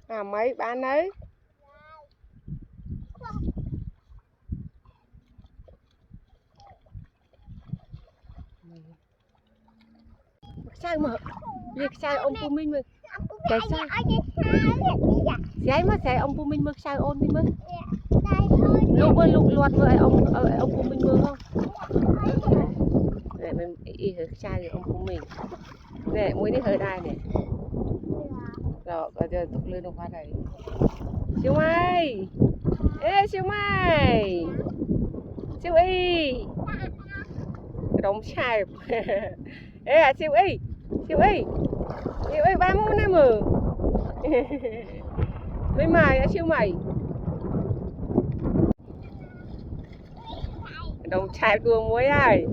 À mấy bán ấy. Sao mà việc sai ông phụ minh mà cái sao mà sai ông phụ minh mà sao ôn đi mà lúc ơi lúc loạt với ông phụ minh mưa không để mình ý sai ông phụ minh nè mũi đi hơi đai nè rồi giờ tục lên nó qua đây siêu mày ê siêu mày siêu y đóng sai ê à siêu y ba mươi năm rồi mấy mày siêu mày đồng trai cua muối ai